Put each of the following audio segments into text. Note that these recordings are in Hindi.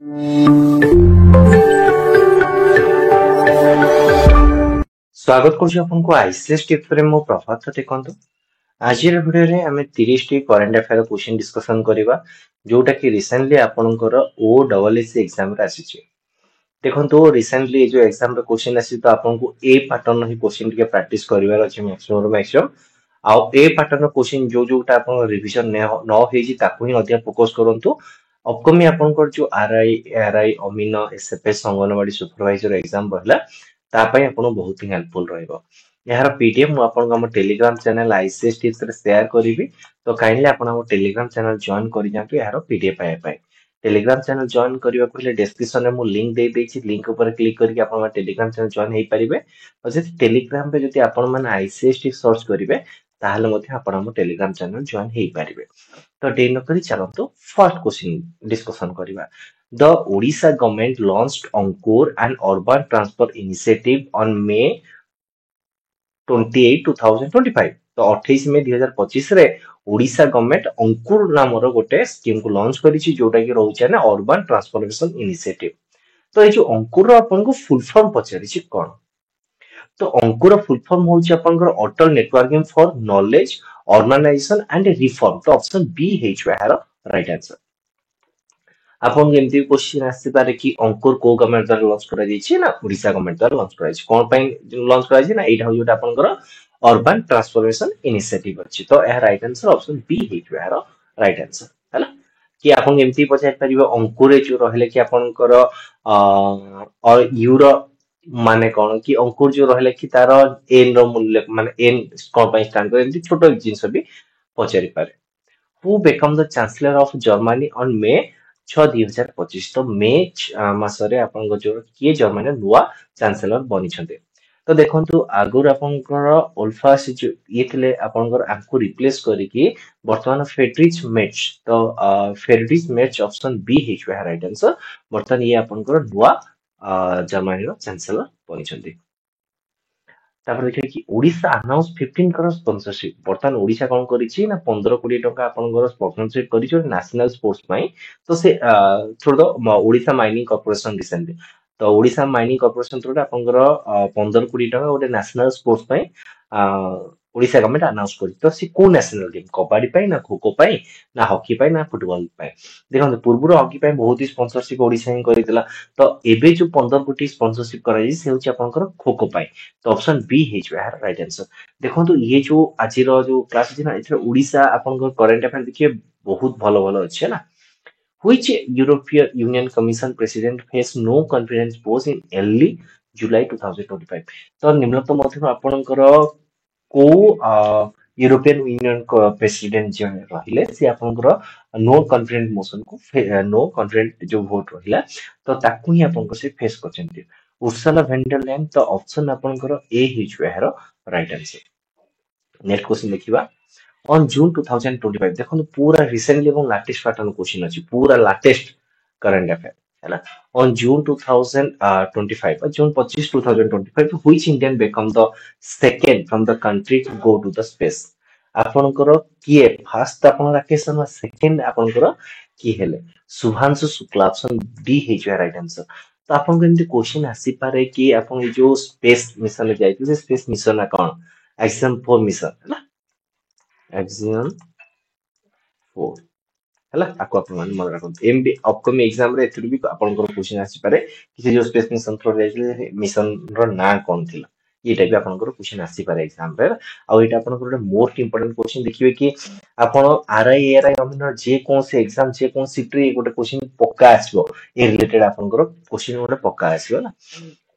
स्वागत करुछु आपनको आईसीएस टिप्स रे मो प्रभात देखंतु आज वीडियो रे हमें 30 टी करंट अफेयर क्वेश्चन डिस्कशन करिवा जोटा कि रिसेंटली आपनकर ओ डबल एस एग्जाम रे आसीची देखंतु रिसेंटली जो एग्जाम रे क्वेश्चन आसी तो आपनको ए पैटर्न ही क्वेश्चन के प्रैक्टिस करिवार अछि मैक्सिमम आ ए पैटर्न क्वेश्चन जोटा आपन रिवीजन न हेजी ताकू ही अधिक फोकस करंतु अपकमिंग आपनकर जो आरआई एआरआई अमीन एसएफएस अंगनवाड़ी सुपरवाइजर एग्जाम रहला तापाई आपन बहुत ही हेल्पफुल रहइबो यार पीडीएफ मु आपन हम टेलीग्राम चैनल आईसीएस टिप्स रे शेयर करिवि तो काइंडली आपन हम टेलीग्राम चैनल जॉइन करि जांतु यार पीडीएफ पाए पाए टेलीग्राम चैनल जॉइन करिवा पहिले डिस्क्रिप्शन में मु लिंक दे देछि लिंक ऊपर क्लिक करके आपन टेलीग्राम चैनल जॉइन हेइ परिबे और जति टेलीग्राम पे जति आपन मन आईसीएस टिप्स सर्च करिवे ताहले मध्ये आपन हम टेलीग्राम चैनल जॉइन हेइ परिबे तो डेर न करी चलंतु फर्स्ट क्वेश्चन डिस्कशन करिवा The Odisha government launched Ankur, an urban transfer initiative on May 28, 2025 तो 28 मई 2025 रे ओडिशा गवर्नमेंट अंकुर नामर गोटे स्कीम को लॉन्च करिछि जोटा कि रहउछ ना अर्बन ट्रांसफॉर्मेशन इनिशिएटिव तो ये जो अंकुर अपन को फुल फॉर्म पचारिछि कोन तो अंकुर फुल फॉर्म होउछि अपन Atal networking for knowledge urbanisation and reform तो ऑप्शन बी हेछ यार राइट आंसर आपन एमती क्वेश्चन आसी पारे कि अंकुर को गवर्नमेंट द्वारा लॉन्च करा जाइछि ना ओडिशा गवर्नमेंट द्वारा लॉन्च करा जाइछि कोन पई लॉन्च करा जाइछि ना एटा हो जोटा आपनकर अर्बन ट्रांसफॉर्मेशन इनिशिएटिव अछि तो यह राइट आंसर ऑप्शन बी हेछ यार राइट आंसर हैला कि आपन एमती पचाइ परिबो अंकुर जो रहले कि आपनकर और यूरो माने कोन कि अंकुर जो रहले कि तार एन रो मूल्य माने एन कोन पई स्टैंड करे एमती छोटो जिंस भी पचारि पारे who become the chancellor of Germany on May 6 2025 तो मे मासरे आपन जो किए जर्मनी नुआ चांसलर बनी छते तो देखंतु आगुर आपनकर ओल्फास जो ये थिले आपनकर आंकु रिप्लेस करिकि वर्तमान फेड्रिच मेच तो फेड्रिच मेच ऑप्शन बी हिच राइट आंसर वर्तमान ये आपनकर नुआ जर्मनी रो चांसलर बनी छते तापर देखिए कि ओडिशा अनाउंस 15 करोड़ स्पॉन्सरशिप बर्तमान ओडिशा कोन करिछि ना 15 कोटी टका आपनकर स्पॉन्सरशिप करिछि नेशनल स्पोर्ट्स पई तो से through the Odisha mining corporation recently तो ओडिशा माइनिंग कॉर्पोरेशन थ्रू आपनकर 15 कोटी टका ओडे नेशनल स्पोर्ट्स पई ओडिशा गवर्नमेंट अनाउंस करि तो से को नेशनल गेम कबड्डी पई ना खो खो पई ना हॉकी पई ना फुटबॉल पई देखो पूर्व हॉकी पई बहुत ही स्पॉन्सरशिप ओडिशा ही करितला तो एबे जो 15 कोटी स्पॉन्सरशिप कराई से होछि आपनकर खो खो पई तो ऑप्शन बी हेज यार राइट आंसर देखो ये जो आज जो क्लास अछि ना इथरे ओडिशा आपन करंट अफेयर देखिए बहुत भलो भलो अछि ना which European Union Commission President faced no confidence vote in early July 2025 तो निम्नतम मध्यम आपनकर को यूरोपियन यूनियन को प्रेसिडेंट जो रहिले से आपनकर नो कॉन्फिडेंस मोशन को नो कॉन्फिडेंट जो वोट रहिला तो ताकू ही आपनको से फेस करछन्ती उर्सुला वेंडर लाइन तो ऑप्शन आपनकर ए हिच यार राइट आंसर नेक्स्ट क्वेश्चन देखिबा ऑन जून 2025 देखो पूरा रिसेंटली एवं लेटेस्ट पैटर्न क्वेश्चन अछि पूरा लेटेस्ट करंट अफेयर हैला on June 2025 June 25 2025 which Indian become the second from the country to go to the space आपनकर किए फर्स्ट आपन राकेश शर्मा सेकंड आपनकर की हेले Subhanshu Shukla option D has right answer तो आपन एमती क्वेश्चन आसी पारे कि आपन जो स्पेस मिशन ले जाइते से स्पेस मिशन ना कोन एक्शन 4 मिशन हैला एक्शन 4 हैला आको अपन मन मन रखो एमबी अपकमिंग एग्जाम रे एथुर भी अपन क्वेश्चन आसी पारे कि जो स्पेस मिशन थ्रो जाइले मिशन रो ना कोन थिला ये टाइप अपन क्वेश्चन आसी पारे एग्जाम रे आ एटा अपन को मोस्ट इंपोर्टेंट क्वेश्चन देखिबे कि अपन आरआई एआरआई अमिनर जे कोन से एग्जाम जे कोन सीट रे गोटे क्वेश्चन पक्का आसीबो ए रिलेटेड अपन क्वेश्चन गोटे पक्का आसीबो ना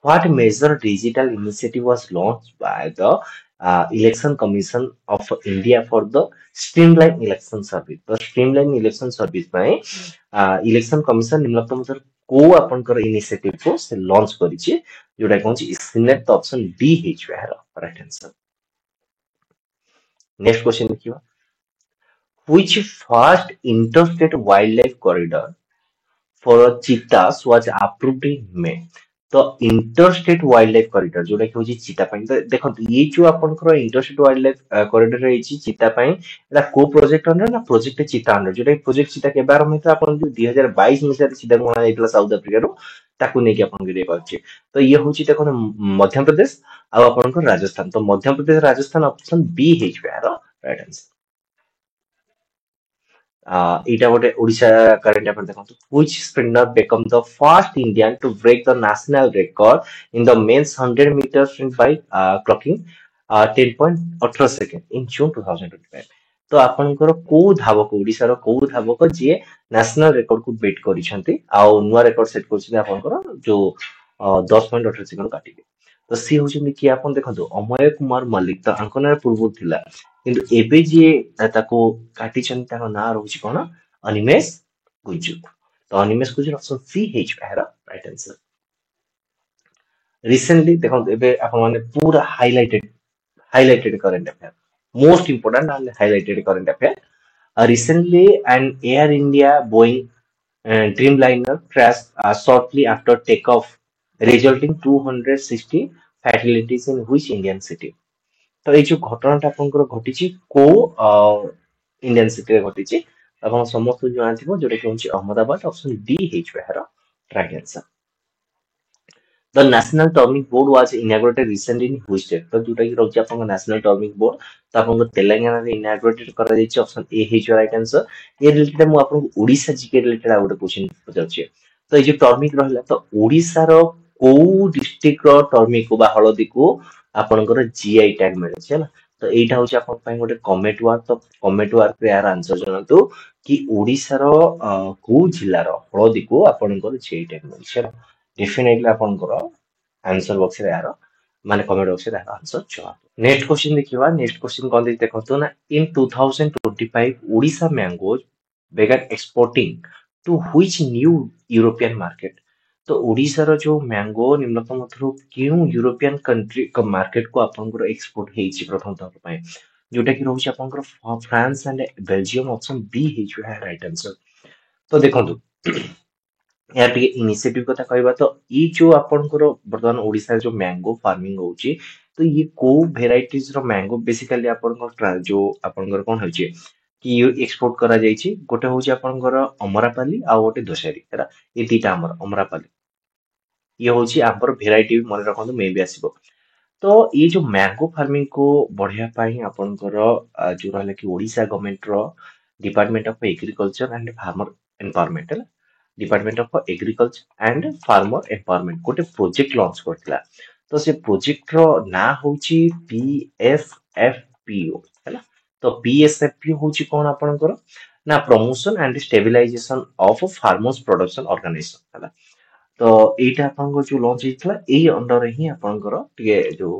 What major digital initiative was launched by the Election Commission of India for the streamline election service? तो streamline election service में election commission निम्नलिखित में को आपनकर इनिशिएटिव को से लॉन्च करिछि जोटा कोन छि सिलेक्ट ऑप्शन डी हिच यार राइट आंसर नेक्स्ट क्वेश्चन देखिबा which first interstate wildlife corridor for cheetahs was approved in May तो इंटरस्टेट वाइल्ड लाइफ कॉरिडोर जोटा कि होची चिता पई तो देखो ये जो आपनकर इंटरस्टेट वाइल्ड लाइफ कॉरिडोर रही चिता पई एटा को प्रोजेक्ट अंडर ना प्रोजेक्ट चिता अंडर जोटा प्रोजेक्ट चिता के बार में आपन जो 2022 मसिया चिता को जाइतला साउथ अफ्रीका रो ताकू नै कि आपन गिरे पाछे तो ये होची देखो मध्य प्रदेश आ आपनकर राजस्थान तो मध्य प्रदेश राजस्थान ऑप्शन बी हेच यार राइट आंसर ଏଇଟା ଗୋଟେ ଓଡିଶା current affair ଦେଖନ୍ତୁ which sprinter become the first Indian to break the national record in the men's 100 meter sprint by clocking 10.18 seconds in June 2025 ତ ଆପଣଙ୍କର କୋଉ ଧାବକ ଓଡିଶାର କୋଉ ଧାବକ ଯିଏ ନ୍ୟାସନାଲ ରେକର୍ଡ କୁ ବିଟ୍ କରିଛନ୍ତି ଆଉ ନୂଆ ରେକର୍ଡ ସେଟ କରିଛନ୍ତି ଆପଣଙ୍କର ଯୋଉ 10.18 ସେକେଣ୍ଡ କାଟିକି ତ ସିଏ ହଉଛନ୍ତି କିଏ ଆପଣ ଦେଖନ୍ତୁ ଅମୟ କୁମାର ମଲ୍ଲିକ ତ ଆଙ୍କ ନାଁ ପୂର୍ବରୁ ଥିଲା କିନ୍ତୁ ଏବେ ଯିଏ ତାକୁ କାଟିଛନ୍ତି ତାଙ୍କ ନାଁ ରହୁଛି କଣ ଅନିମେଷ ଗୁଜୁ ତ ଅନିମେଷ ଗୁଜୁ ଅପସନ ସି ହେଇଯିବ ଏହାର ରାଇଟ ଆନ୍ସର ରିସେଣ୍ଟଲି ଦେଖନ୍ତୁ ଏବେ ଆପଣମାନେ ପୁରା highlighted current affair most important and highlighted current affair. Recently, an Air India Boeing Dreamliner crashed shortly after takeoff, resulting 260 fatalities in which Indian city? তো এই যে ঘটনাটা ଆପଣଙ୍କର ଘଟିଛି କୋଉ ଇଣ୍ଡିଆନ ସିଟିରେ ଘଟିଛି ଆପଣ ସମସ୍ତଙ୍କୁ ଜଣାଥିବ ଯୋଉଟା କି ହେଉଛି ଅହମ୍ମଦାବାଦ ଅପସନ ଡି ହେଇଯିବ ଏହାର right answer The National Turmeric Board was inaugurated recently in which state? तो जोटा कि रहुଛି ଆପଣଙ୍କ National Turmeric Board ତ ଆପଣଙ୍କ ତେଲେଙ୍ଗାନାରେ inaugurated କରାଯାଇଛି ଅପସନ ଏ ହେଇଯିବ ରାଇଟ ଆନ୍ସର ଏ ରିଲେଟେଡ ମୁଁ ଆପଣଙ୍କୁ ଓଡିଶା ଜିକେ ରିଲେଟେଡ ଆଉ ଗୋଟେ କ୍ୱେଶ୍ଚିନ ପଚାରୁଛି ତ ଏଇ ଯୋଉ ଟର୍ମିକ ରହିଲା ତ ଓଡିଶାର କୋଉ ଡିଷ୍ଟ୍ରିକ୍ଟ ର ଟର୍ମିକ ବା ହଳଦୀକୁ ଆପଣଙ୍କର ଜିଆଇ ଟ୍ୟାଗ ମିଳିଛି ହେଲା ତ ଏଇଟା ହଉଛି ଆପଣଙ୍କ ପାଇଁ ଗୋଟେ କମେଣ୍ଟ ୱାର୍କ ତ କମେଣ୍ଟ ୱାର୍କରେ ଏହାର ଆନ୍ସର ଜଣାନ୍ତୁ କି ଓଡିଶାର କୋଉ ଜିଲ୍ଲାର ହଳଦୀକୁ ଆପଣଙ୍କର ଜିଆଇ ଟ୍ୟାଗ ମିଳିଛି ହେଲା डेफिनेटली आपनकर आंसर बॉक्स रे यार माने कमेंट बॉक्स रे यार आंसर जवाब नेक्स्ट क्वेश्चन देखिबा नेक्स्ट क्वेश्चन कोन दे देखतो ना इन 2025 Odisha mangoes began exporting to which new European market तो ओडिशा रो जो मैंगो निम्नतम थ्रू क्यों यूरोपियन कंट्री का मार्केट को आपनकर एक्सपोर्ट हेछि प्रथम तौर पे जोटा कि रहउछि आपनकर France and Belgium option B हेछि राइट आंसर तो देखंतु यार टिके इनिशिएटिव कथा कहबा तो ई जो आपनकर वर्तमान ओडिसा जो मैंगो फार्मिंग होउची तो ये को वेराइटीज रो मैंगो बेसिकली आपनकर जो आपनकर कोन होउची कि एक्सपोर्ट करा जायछि गोटे होउची आपनकर अमरापाली आ गोटे दोसारी हेरा ये दीटा हमर अमरापाली ये होउची आपर वेराइटी मन रखंतु मे भी आसीबो तो ये जो मैंगो फार्मिंग को बढ़िया पाई आपनकर जो रहले कि ओडिसा गवर्नमेंट रो department of agriculture and farmer empowerment department of agriculture and farmer empowerment गोटे प्रोजेक्ट लॉन्च करथिला तो से प्रोजेक्ट रो ना होची पीएसएफपीओ हैला तो पीएसएफपीओ होची कोन आपनकर ना promotion and stabilization of farmers production organization हैला तो एटा आपनको जो लॉन्च ହେଇଥିଲା ଏଇ अंडर ହିଁ ଆପଣଙ୍କର ଟିକେ ଯୋଉ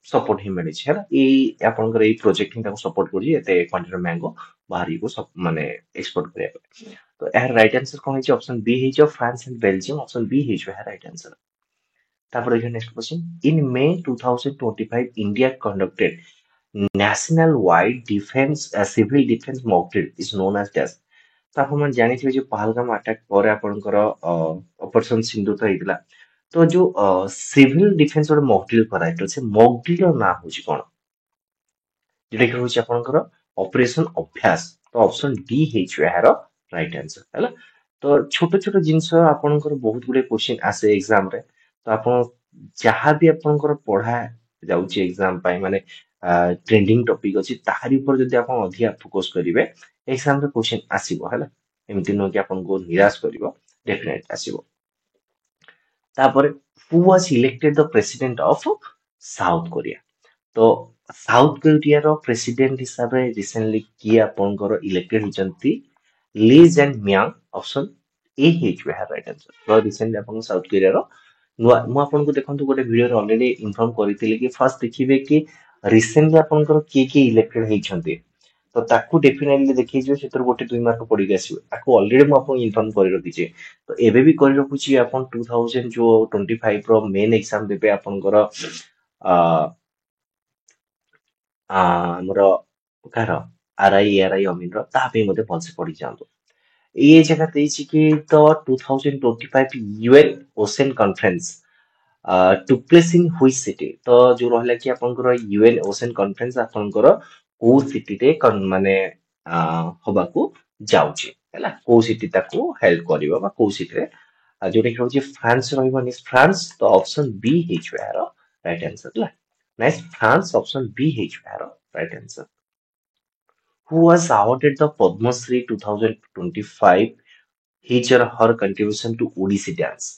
ସପୋର୍ଟ ହିଁ ମିଳିଛି ହେଲା ଏଇ ଆପଣଙ୍କର ଏଇ ପ୍ରୋଜେକ୍ଟ ହିଁ ତାକୁ ସପୋର୍ଟ କରୁଛି ଏତେ କ୍ୱାଣ୍ଟିଟି ମ୍ୟାଙ୍ଗୋ ବାହାରିକୁ ମାନେ ଏକ୍ସପୋର୍ଟ କରିବା ପାଇଁ ତ ଏହାର ରାଇଟ ଆନ୍ସର କଣ ହେଇଛି ଅପସନ ବି ହେଇଯିବ France and Belgium option B ହେଇଯିବ ଏହାର ରାଇଟ ଆନ୍ସର ତାପରେ ଏଇଟା next question in May 2025 India conducted nationwide defence civil defence mock drill is known as dash तो आपण जानिथिबे जे पहलगाम अटैक पर आपनकर ऑपरेशन सिंधु तो ହେଇଥିଲା तो जो सिविल डिफेंस ଗୋଟେ मॉक ड्रिल କରାଯାଇଥିଲା ସେ मॉक ड्रिल ର ନାଁ ହଉଛି କଣ যেটা କି ହଉଛି ଆପଣଙ୍କର ଅପରେସନ ଅଭ୍ୟାସ ତ ଅପସନ ଡି ହେଇଛି ଏହାର ରାଇଟ ଆନ୍ସର ହେଲା ତ ଛୋଟ ଛୋଟ ଜିନିଷ ଆପଣଙ୍କର ବହୁତ ଗୁଡେ क्वेश्चन ଆସେ एग्जाम ରେ ତ ଆପଣ ଯାହା ବି ଆପଣଙ୍କର ପଢା ଯାଉଛି एग्जाम ପାଇଁ ମାନେ ट्रेंडिंग टॉपिक अछि ताहारी ऊपर जदि आपण अधिया फोकस करिवे एग्जाम रे क्वेश्चन आसीबो हैला एमति न कि आपण को निराश करिवो डेफिनेट आसीबो तापर who was elected the president of South Korea तो साउथ कोरिया रो प्रेसिडेंट हिसाब रे रिसेंटली की आपनकर इलेक्टेड होचंती Lee Jae Myung option A हेच वे राइट आंसर तो रिसेंटली आपन साउथ कोरिया रो मु आपन को देखंतु गोटे वीडियो रे ऑलरेडी इन्फॉर्म करितिले कि फर्स्ट देखिबे कि रिसेंटली आपनकर के इलेक्टेड हेइछंती तो ताकू डेफिनेटली देखि जो सेतर गोटे 2 मार्क पड़ी आसीबो ताकू ऑलरेडी मु आपन इन्फॉर्म करि रखिचे तो एबे भी करि रखुची आपन 2000 जो 25 रो मेन एग्जाम देबे आपनकर आ हमर कार आरआई अमीन रो ता पे मते भलसे पड़ी जांतो ये जगह देछि कि तो 2025 UN ocean conference took place in which city? तो जो रहला कि आपनकर यूएन ओशन कॉन्फ्रेंस आपनकर को सिटी रे माने हबाकू जाउची हैला को सिटी ताकू हेल्प करिवो बा को सिटी रे जोटा कि होची फ्रांस रहइबो निस फ्रांस तो ऑप्शन बी हिच यार राइट आंसर ला नेक्स्ट फ्रांस ऑप्शन बी हिच यार right answer who was awarded the Padma Shri 2025 his or her contribution to Odissi dance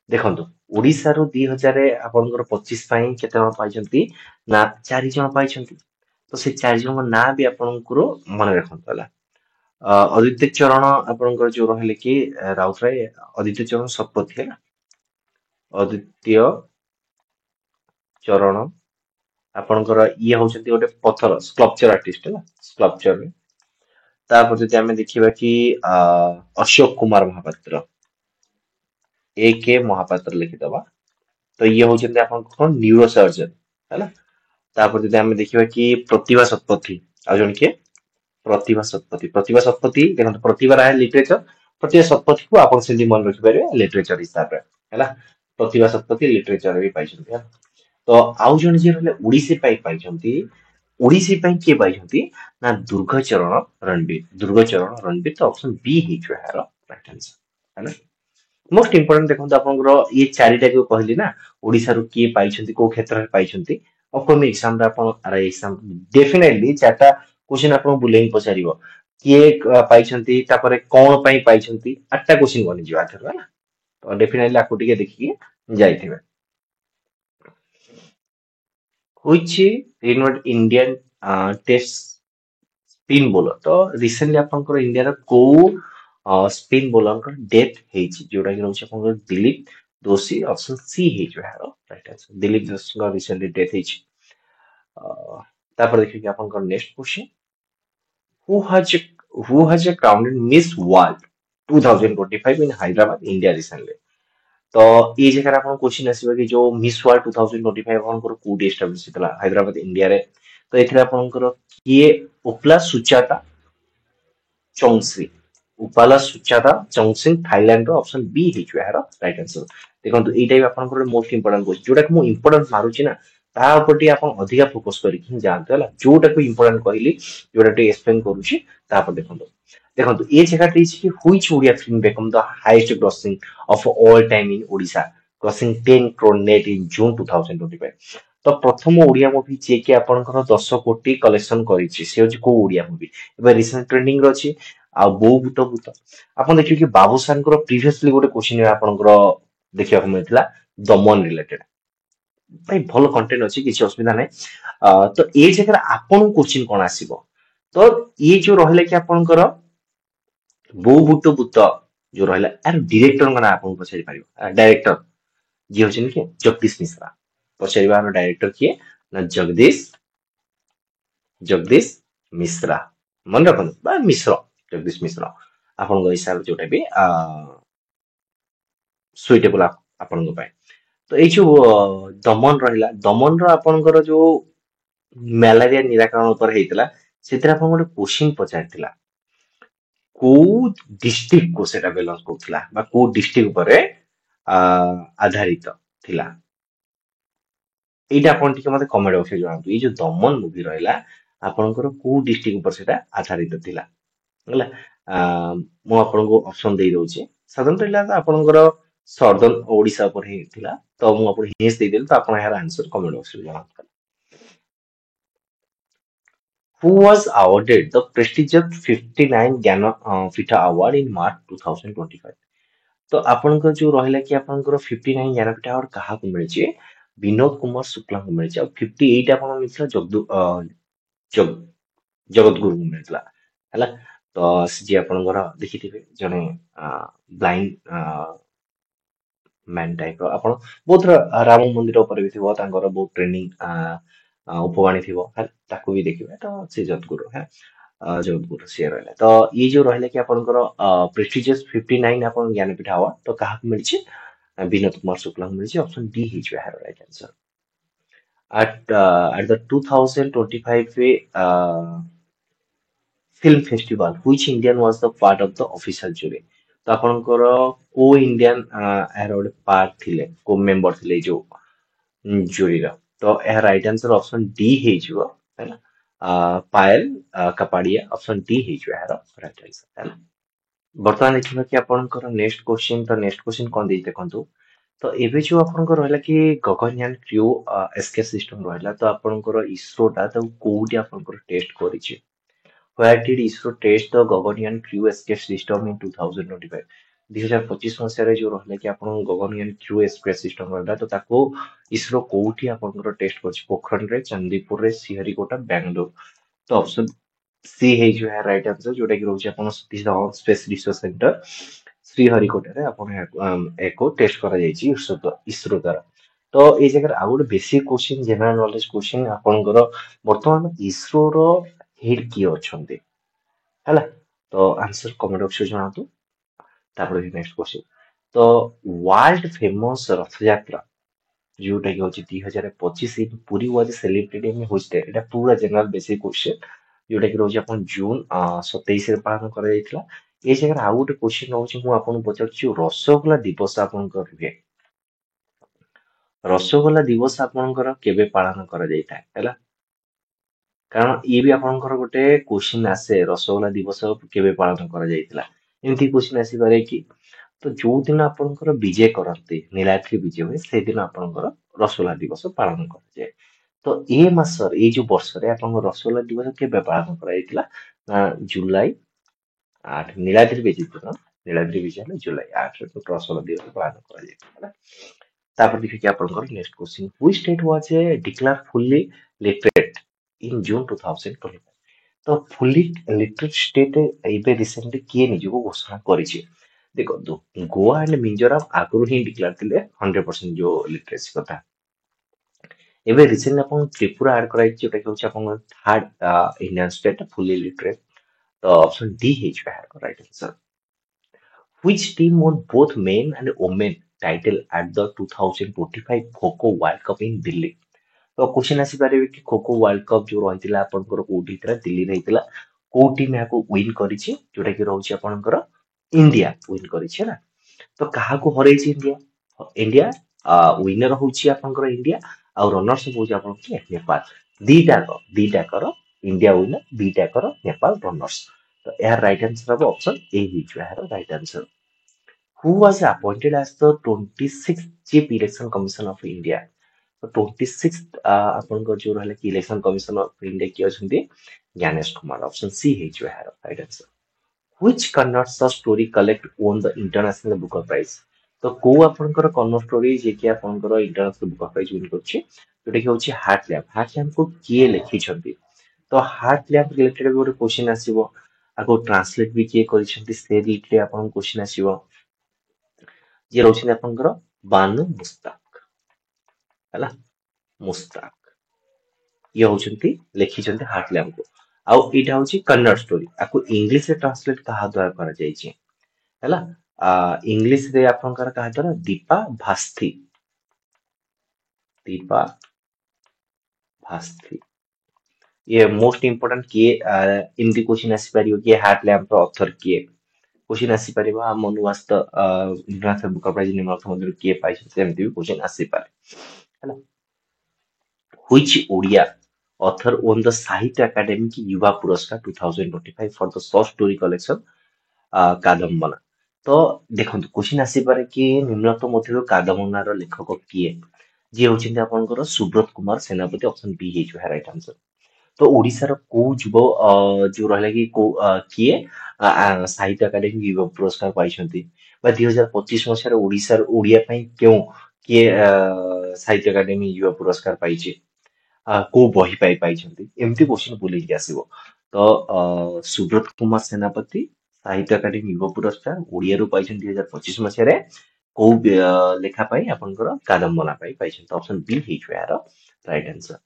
ଦେଖନ୍ତୁ ଓଡିଶାରୁ 2025 ପାଇଁ କେତେ ଜଣ ପାଇଛନ୍ତି ନା 4 ଜଣ ପାଇଛନ୍ତି ତ ସେ 4 ଜଣଙ୍କ ନାଁ ବି ଆପଣଙ୍କର ମନେ ରଖନ୍ତୁ ହେଲା ଅଦିତ୍ୟ ଚରଣ ଆପଣଙ୍କର ଯୋଉ ରହିଲେ କି ରାଉତରାୟ ଅଦିତ୍ୟ ଚରଣ ଶତପଥୀ ହେଲା ଅଦିତ୍ୟ ଚରଣ ଆପଣଙ୍କର ଇଏ ହଉଛନ୍ତି ଗୋଟେ ପଥର ସ୍କଲ୍ପଚର ଆର୍ଟିଷ୍ଟ ହେଲା ସ୍କଲ୍ପଚର ତାପରେ ଯଦି ଆମେ ଦେଖିବା କି ଅଶୋକ କୁମାର ମହାପାତ୍ର ए के महापात्र लिखिदबा तो ये होचंती आपन कोन न्यूरो सर्जन हैला तापर जदि हम देखिबा कि प्रतिभा शतपथी आ जण के प्रतिभा शतपथी देखंत प्रतिभा राय लिटरेचर प्रतिभा शतपथी को आपन सेंदी मन रखि पारे लिटरेचर हिसाब रे हैला प्रतिभा शतपथी लिटरेचर भी पाइछंती है तो आउ जण जे रहले ओडिसी पाइछंती ओडिसी किए पाइछंती ना दुर्गचरण रणबीर तो ऑप्शन बी हिचो यार राइट आंसर हैला मोस्ट इंपोर्टेंट देखो आपंकर ये चारिटा जो कहली ना ओडिशा रू किए पाइछंती को क्षेत्र में पाइछंती अपकमिंग एग्जाम रे आपन आर एग्जाम डेफिनेटली चारटा क्वेश्चन आपन बुलेई पचारिबो किए पाइछंती तापरे कोन पई पाइछंती आठटा क्वेश्चन बनि जिवा थर ना तो डेफिनेटली आकु टिके देखि जाइथिबे which renowned Indian test spin bowler तो रिसेंटली आपनकर इंडिया रो को स्पिन बोलर डेथ ହେଇଛି ଯୋଉଟା କି ରହୁଛି ଆପଣଙ୍କର ଦିलीप दोषी ऑप्शन सी ହେଇଯିବ ଏହାର ରାଇଟ ଆନ୍ସର ଦିलीप दोषୀଙ୍କ ରିସେଣ୍ଟଲି ଡେଥ୍ ହେଇଛି ତାପରେ ଦେଖିକି ଆପଣଙ୍କର next question who has who has crowned Miss World 2025 in Hyderabad India recently तो ये जगह आपन क्वेश्चन आसीबा कि जो मिस वर्ल्ड 2025 आपनकर कोडी एस्टाब्लिश हेतला हैदराबाद इंडिया रे तो एथरे आपनकर किए उपला सुचाता चौंगसी उपाला सुचाता चौंगसिंग थाईलैंड रो ऑप्शन बी हिचो यार राइट आंसर देखंतु एटा भी आपनकर मोस्ट इंपोर्टेंट क्वेश्चन जोटा कि मु इंपोर्टेंट मारुची ना ता उपरटी आपन अधिका फोकस करी कि जानते होला जोटा को इंपोर्टेंट कहली जोटा टे एक्सप्लेन करूची ता पर देखंतु देखंतु ए जगह टे कि which Odia film become the highest grossing of all time in Odisha crossing 10 crore net in June 2025 तो प्रथम ओडिया मूवी जे कि आपनकर 10 कोटी कलेक्शन करिछि से होची को ओडिया मूवी एबे रिसेंट ट्रेंडिंग रो अछि आ बो भूत भूत आपण देखियो कि बाबूसान को प्रीवियसली गोटे क्वेश्चन आपनकर देखिया को मिलथिला दमन रिलेटेड भाई भल कंटेंट अछि किछि असुविधा नै तो ए जगह आपन क्वेश्चन कोन आसीबो तो ये जो रहले कि आपनकर बो भूत भूत जो रहला यार डायरेक्टर का आपन पछारी पारिबो डायरेक्टर जे होछन कि जगदीश मिश्रा पछारिबा हम डायरेक्टर किए ना जगदीश मिश्रा मन रखन बा मिश्र जगदीश मिश्र आपन हिसाब जोटा भी सुइटेबल आपन पाए तो ये जो दमन रहिला दमन रो आपनकर जो ମ୍ୟାଲେରିଆ ନିରାକରଣ ଉପରେ ହେଇଥିଲା ସେଥିରେ ଆପଣ ଗୋଟେ କ୍ୱେଶ୍ଚିନ୍ ପଚାରିଥିଲା କୋଉ ଡିଷ୍ଟ୍ରିକ୍ଟ କୁ ସେଟା ବିଲଙ୍ଗ କରୁଥିଲା ବା କୋଉ ଡିଷ୍ଟ୍ରିକ୍ଟ ଉପରେ ଆଧାରିତ ଥିଲା ଏଇଟା ଆପଣ ଟିକେ ମତେ କମେଣ୍ଟ ବକ୍ସରେ ଜଣାନ୍ତୁ ଏଇ ଯୋଉ ଦମନ ମୁଭି ରହିଲା ଆପଣଙ୍କର କୋଉ ଡିଷ୍ଟ୍ରିକ୍ଟ ଉପରେ ସେଟା ଆଧାରିତ ଥିଲା ହେଲା ମୁଁ ଆପଣଙ୍କୁ ଅପସନ ଦେଇ ଦଉଛି ସାଧାରଣତଃ ଏଇଟା ଆପଣଙ୍କର ସଦର୍ନ ଓଡିଶା ଉପରେ ହେଇଥିଲା ତ ମୁଁ ଆପଣଙ୍କୁ ହିଣ୍ଟସ ଦେଇଦେଲି ତ ଆପଣ ଏହାର ଆନ୍ସର କମେଣ୍ଟ ବକ୍ସରେ ଜଣାନ୍ତୁ who was awarded the prestigious 59 Pita Award in March 2025 तो आपनकर जो रहला कि आपनकर 59 ज्ञानपीठ अवार्ड कहा को मिलचे विनोद कुमार शुक्ला को मिलचे और 58 आपन मिलला जग जगत गुरु को मिलला हला तो जे आपनकर देखिथिबे जने ब्लाइंड मैन टाइप आपण बहुत राम मंदिर ऊपर भी थिबो तांकर बहुत ट्रेनिंग उपवाणी थिबो ताकू भी देखिबे तो से जगतगुरु है जगतगुरु से रहले तो ये जो रहले कि आपनकर प्रेस्टिजियस 59 आपन ज्ञानपीठ अवार्ड तो कहा मिलछि विनोद कुमार शुक्ला को मिलछि ऑप्शन डी हिज है right answer at the 2025 film festival which Indian was the part of the official jury तो आपणकर को इंडियन यार गोटे पार्ट थिले को मेंबर थिले जो जूरी रो तो यार राइट आंसर ऑप्शन डी हे जो है ना पायल कपाड़िया ऑप्शन डी हे जो यार राइट आंसर है ना बर्तमान देखिबा कि आपणकर नेक्स्ट क्वेश्चन तो नेक्स्ट क्वेश्चन कोन देइ देखंतु तो एबे जो आपणकर रहला कि गगनयान क्रू एस्केप सिस्टम रहला तो आपणकर इसरो टा तो कोउटी आपणकर test करिछि Where did ISRO test the Gaganyaan crew escape system in 2025? 2025 ମସିହାରେ ଯୋଉ ରହିଲା କି ଆପଣ ଗଗନୟାନ କ୍ରୁ ଏସ୍କେପ ସିଷ୍ଟମ ରହିଲା ତ ତାକୁ ଇସ୍ରୋ କୋଉଠି ଆପଣଙ୍କର ଟେଷ୍ଟ କରିଛି ପୋଖରଣରେ ଚାନ୍ଦିପୁରରେ ଶ୍ରୀହରିକୋଟା ବାଙ୍ଗାଲୋର ତ ଅପସନ ସି ହେଇଯିବ ଏହା ରାଇଟ ଆନ୍ସର ଯୋଉଟା କି ରହୁଛି ଆପଣ Satish Dhawan space research centre ଶ୍ରୀହରିକୋଟାରେ ଆପଣ ଏହାକୁ ଟେଷ୍ଟ କରାଯାଇଛି ଇସ୍ରୋ ଦ୍ୱାରା ତ ଏଇ ଜାଗାରେ ଆଉ ଗୋଟେ basic question general knowledge question ଆପଣଙ୍କର ବର୍ତ୍ତମାନ ଇସ୍ରୋର ହେଡ୍ କିଏ ଅଛନ୍ତି ହେଲା ତ ଆନ୍ସର କମେଣ୍ଟ ବକ୍ସରେ ଜଣାନ୍ତୁ ତାପରେ ନେକ୍ସଟ କ୍ୱେଶ୍ଚିନ୍ ତ ୱାର୍ଲଡ ଫେମସ ରଥଯାତ୍ରା ଯୋଉଟା କି ହଉଛି 2025 Puri was celebrated in which day ଏଟା ପୁରା ଜେନେରାଲ ବେସିକ କ୍ୱେଶ୍ଚିନ୍ ଯୋଉଟା କି ରହୁଛି ଆପଣ ଜୁନ 27 ରେ ପାଳନ କରାଯାଇଥିଲା ଏଇ ଜାଗାରେ ଆଉ ଗୋଟେ କ୍ୱେଶ୍ଚିନ୍ ରହୁଛି ମୁଁ ଆପଣଙ୍କୁ ପଚାରୁଛି ରସଗୋଲା ଦିବସ ଆପଣଙ୍କର ରୁହେ ରସଗୋଲା ଦିବସ ଆପଣଙ୍କର କେବେ ପାଳନ କରାଯାଇଥାଏ ହେଲା କାରଣ ଇଏ ବି ଆପଣଙ୍କର ଗୋଟେ କ୍ୱେଶ୍ଚିନ୍ ଆସେ ରସଗୋଲା ଦିବସ କେବେ ପାଳନ କରାଯାଇଥିଲା ଏମିତି କ୍ୱେଶ୍ଚିନ୍ ଆସିପାରେ କି ତ ଯୋଉ ଦିନ ଆପଣଙ୍କର ବିଜେ କରନ୍ତି ନୀଳାଦ୍ରି ବିଜେ ହୁଏ ସେଦିନ ଆପଣଙ୍କର ରସଗୋଲା ଦିବସ ପାଳନ କରାଯାଏ ତ ଏ ମାସରେ ଏଇ ଯୋଉ ବର୍ଷରେ ଆପଣଙ୍କ ରସଗୋଲା ଦିବସ କେବେ ପାଳନ କରାଯାଇଥିଲା ନା ଜୁଲାଇ 8 ନୀଳାଦ୍ରି ବିଜେ ଦିନ ନୀଳାଦ୍ରି ବିଜେ ହେଲା ଜୁଲାଇ 8 ରେ ରସଗୋଲା ଦିବସ ପାଳନ କରାଯାଇଥିଲା ହେଲା ତାପରେ ଦେଖିକି ଆପଣଙ୍କର next question ହୁଇଚ state was A declare ଫୁଲି ଲିଟରେଟ ଇନ୍ ଜୁନ୍ 2025 ତ ଫୁଲି ଲିଟରେଟ ଷ୍ଟେଟ ଏବେ ରିସେଣ୍ଟଲି କିଏ ନିଜକୁ ଘୋଷଣା କରିଛି ଦେଖନ୍ତୁ ଗୋଆ ଆଣ୍ଡ ମିଜୋରାମ ଆଗରୁ ହିଁ ଡିକ୍ଲାର ଥିଲେ 100% ଯୋଉ ଲିଟରେସି କଥା ଏବେ ରିସେଣ୍ଟଲି ଆପଣ ତ୍ରିପୁରା ଆଡ୍ କରାଯାଇଛି ଯୋଉଟା କି ହଉଛି ଆପଣଙ୍କର ଥାର୍ଡ ଇଣ୍ଡିଆନ ଷ୍ଟେଟ ଫୁଲି ଲିଟରେଟ ତ ଅପସନ ଡି ହେଇଯିବ ଏହାର right answer Which team won both men and women title at the 2025 Kho World Cup in Delhi? ତ କ୍ୱେଶ୍ଚିନ୍ ଆସିପାରିବେ କି ଖୋ ଖୋ ୱାର୍ଲଡ କପ୍ ଯୋଉ ରହିଥିଲା ଆପଣଙ୍କର କୋଉଠି ହେଇଥିଲା ଦିଲ୍ଲୀରେ ହେଇଥିଲା କୋଉ ଟିମ୍ ଏହାକୁ ୱିନ୍ କରିଛି ଯୋଉଟା କି ରହୁଛି ଆପଣଙ୍କର ଇଣ୍ଡିଆ ୱିନ୍ କରିଛି ହେଲା ତ କାହାକୁ ହରେଇଛି ଇଣ୍ଡିଆ ଇଣ୍ଡିଆ ୱିନର ହଉଛି ଆପଣଙ୍କର ଇଣ୍ଡିଆ ଆଉ ରନର୍ସ ହଉଛି ଆପଣଙ୍କ କିଏ ନେପାଳ ଦିଟାକର ଇଣ୍ଡିଆ ୱିନର ଦିଟାକର ନେପାଳ ରନର୍ସ ତ ଏହାର ରାଇଟ ଆନ୍ସର ହବ ଅପସନ ଏ ହେଇଯିବ ଏହାର right answer who was appointed as the 26th Chief Election Commission of India? तो 26th ଆପଣଙ୍କର ଯୋଉ ରହିଲା କି ଇଲେକ୍ସନ କମିଶନ ଅଫ ଇଣ୍ଡିଆ କିଏ ଅଛନ୍ତି ଜ୍ଞାନେଶ କୁମାର ଅପସନ ସି ହେଇଯିବ ଏହାର right answer which Kannada short story collect won the international book of prize ତ କୋଉ ଆପଣଙ୍କର କନ୍ନଡ଼ ଷ୍ଟୋରି ଯିଏକି ଆପଣଙ୍କର international book of prize win କରିଛି ଯୋଉଟା କି ହଉଛି ହାର୍ଟ ଲ୍ୟାମ୍ପ କୁ କିଏ ଲେଖିଛନ୍ତି ତ ହାର୍ଟ ଲ୍ୟାମ୍ପ ରିଲେଟେଡ ବି ଗୋଟେ କ୍ୱେଶ୍ଚିନ୍ ଆସିବ ଆକୁ ଟ୍ରାନ୍ସଲେଟ ବି କିଏ କରିଛନ୍ତି ସେ ରିଲେଟେଡ ଆପଣଙ୍କୁ କ୍ୱେଶ୍ଚିନ୍ ଆସିବ ଯିଏ ରହୁଛନ୍ତି ଆପଣଙ୍କର ବାନୁ ମୁସ୍ତାକ ହେଲା ମୁସ୍ତାକ ଇଏ ହଉଛନ୍ତି ଲେଖିଛନ୍ତି ହାର୍ଟ ଲ୍ୟାମ୍ପ କୁ ଆଉ ଏଇଟା ହଉଛି କନ୍ନଡ଼ ଷ୍ଟୋରି ଆକୁ ଇଂଲିଶ ରେ ଟ୍ରାନ୍ସଲେଟ କାହା ଦ୍ୱାରା କରାଯାଇଛି ହେଲା ଇଂଲିଶ ରେ ଆପଣଙ୍କର କାହା ଦ୍ୱାରା ଦୀପା ଭାସ୍ଥି ଇଏ ମୋଷ୍ଟ ଇମ୍ପୋର୍ଟାଣ୍ଟ କିଏ ଏମିତି କ୍ୱେଶ୍ଚିନ୍ ଆସିପାରିବ କି ହାର୍ଟ ଲ୍ୟାମ୍ପ ର ଅଥର କିଏ क्वेश्चन ଆସିପାରିବ ମନୁ ଆସ୍ତ ଇଣ୍ଟରନ୍ୟାସନାଲ ବୁକ୍ ଅଫ ପ୍ରାଇଜ ନିମ୍ନଲିଖିତ ମଧ୍ୟରୁ କିଏ ପାଇଛନ୍ତି ଏମିତି ବି କ୍ୱେଶ୍ଚନ ଆସିପାରେ ହେଲା which Odia author won the ସାହିତ୍ୟ ଏକାଡେମୀ युवा पुरस्कार 2025 for the short story collection କାଦମ୍ବନା ତ ଦେଖନ୍ତୁ କ୍ୱେଶ୍ଚନ ଆସିପାରେ କି ନିମ୍ନଲିଖିତ ମଧ୍ୟରୁ କାଦମ୍ବନାର ଲେଖକ କିଏ ଯିଏ ହଉଛନ୍ତି ଆପଣଙ୍କର ସୁବ୍ରତ କୁମାର ସେନାପତି ଅପସନ ବି ହେଇଯିବ ରାଇଟ ଆନ୍ସର ତ ଓଡିଶାର କୋଉ ଯୁବ ଯୋଉ ରହିଲା କି କୋଉ କିଏ ସାହିତ୍ୟ ଏକାଡେମୀ ଯୁବ ପୁରସ୍କାର ପାଇଛନ୍ତି ବା 2025 ମସିହାରେ ଓଡିଶାର ଓଡିଆ ପାଇଁ କେଉଁ କିଏ ସାହିତ୍ୟ ଏକାଡେମୀ ଯୁବ ପୁରସ୍କାର ପାଇଛି କୋଉ ବହି ପାଇଁ ପାଇଛନ୍ତି ଏମିତି କ୍ୱେଶ୍ଚିନ୍ ବୁଲିକି ଆସିବ ତ ସୁବ୍ରତ କୁମାର ସେନାପତି ସାହିତ୍ୟ ଏକାଡେମୀ ଯୁବ ପୁରସ୍କାର ଓଡିଆରୁ ପାଇଛନ୍ତି 2025 ମସିହାରେ କୋଉ ଲେଖା ପାଇଁ ଆପଣଙ୍କର କାଦମ୍ବନା ପାଇଁ ପାଇଛନ୍ତି ଅପସନ ବି ହେଇଯିବ ଏହାର right answer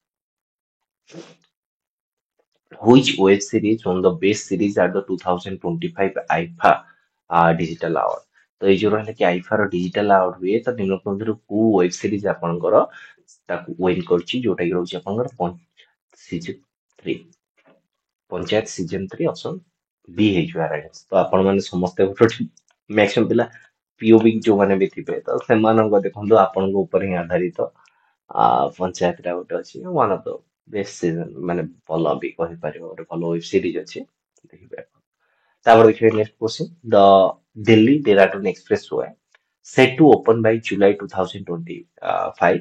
Which web series won the best series at the 2025 IFA Digital Award? ତ ଏଇ ଯୋଉ ରହିଲା କି ଆଇଫା ର ଡିଜିଟାଲ ଆୱାର୍ଡ ହୁଏ ତ ନିମ୍ନଲିଖିତ ମଧ୍ୟରୁ କୋଉ ୱେବ ସିରିଜ ଆପଣଙ୍କର ତାକୁ ୱିନ୍ କରିଛି ଯୋଉଟା କି ରହୁଛି ଆପଣଙ୍କର season 3 panchayat season 3 option B ହେଇଯିବ ରାଇଟ ତ ଆପଣ ମାନେ ସମସ୍ତେ ଗୋଟେ मैक्सिमम पिला पीओबी जो माने भी थिबे तो सेमानंग देखंतु आपनको ऊपर ही आधारित पंचायत टा गोटे अछि one of the best season माने भल भी कहि परिबो गोटे भल वेब सीरीज अछि देखिबे तापर देखिबे next question the Delhi Dehradun expressway set to open by July 2025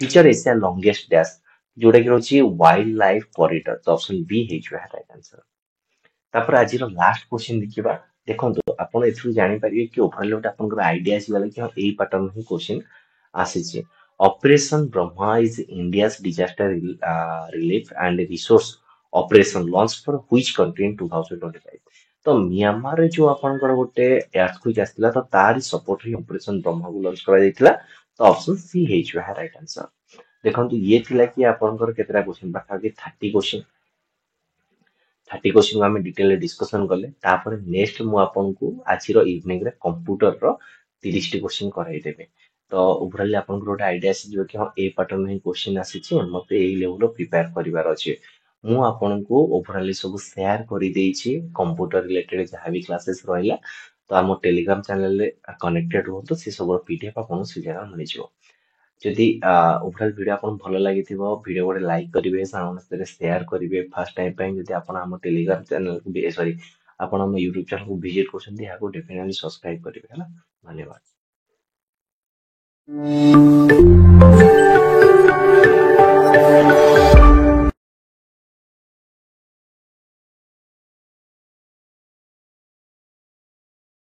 feature Asia longest dash जोटा कि रहुछि वाइल्ड लाइफ कॉरिडोर तो ऑप्शन बी ହେଇଯିବ ଏହା राइट आंसर तापर आज लास्ट क्वेश्चन देखिबा देखंतु आपण एथु जानि परिबे कि ओवरऑल गोटे आपनकर आइडिया आसीगला कि एई पैटर्न ही क्वेश्चन आसीछि operation Brahma is India's disaster relief and resource operation launch for which country in 2025 तो म्यांमार रे जो आपनकर गोटे earthquake आसीला तो तारि सपोर्ट रे ऑपरेशन ब्रह्मा को लॉन्च करा जायतिला तो ऑप्शन सी ହେଇଯିବ ଏହା राइट आंसर देखंतु ये थिला कि आपनकर केतरा क्वेश्चन बाका कि 30 क्वेश्चन 30 क्वेश्चन को आम डिटेल डिस्कसन कले तापर नेक्स्ट मु आपनको आज इवनिंग रे कंप्यूटर रो 30 टी क्वेश्चन कराई देबे तो ओवरऑल आपनको गोटे आइडिया आसी कि हाँ ए पैटर्न ही क्वेश्चन आसी मते एई लेवल प्रिपेयर करिवार अछि मु आपनको ओवरऑल सब शेयर करि देछि कंप्यूटर रिलेटेड जहाँ भी क्लासेस रहिला तो आम टेलीग्राम चैनल रे कनेक्टेड रहतो से सब पीडीएफ आपनको से जगह मिल जिवो ଯଦି ଓଭରାଲ ଭିଡିଓ ଆପଣଙ୍କୁ ଭଲ ଲାଗିଥିବ ଭିଡିଓ ଗୋଟେ ଲାଇକ୍ କରିବେ ସାଙ୍ଗମାନଙ୍କ ସହିତ ସେୟାର କରିବେ ଫାର୍ଷ୍ଟ ଟାଇମ ପାଇଁ ଯଦି ଆପଣ ଆମ ଟେଲିଗ୍ରାମ ଚ୍ୟାନେଲକୁ ବି ସରି ଆପଣ ଆମ ୟୁଟ୍ୟୁବ ଚ୍ୟାନେଲକୁ ଭିଜିଟ କରୁଛନ୍ତି ଏହାକୁ ଡେଫିନେଟଲି ସବସ୍କ୍ରାଇବ କରିବେ ହେଲା ଧନ୍ୟବାଦ।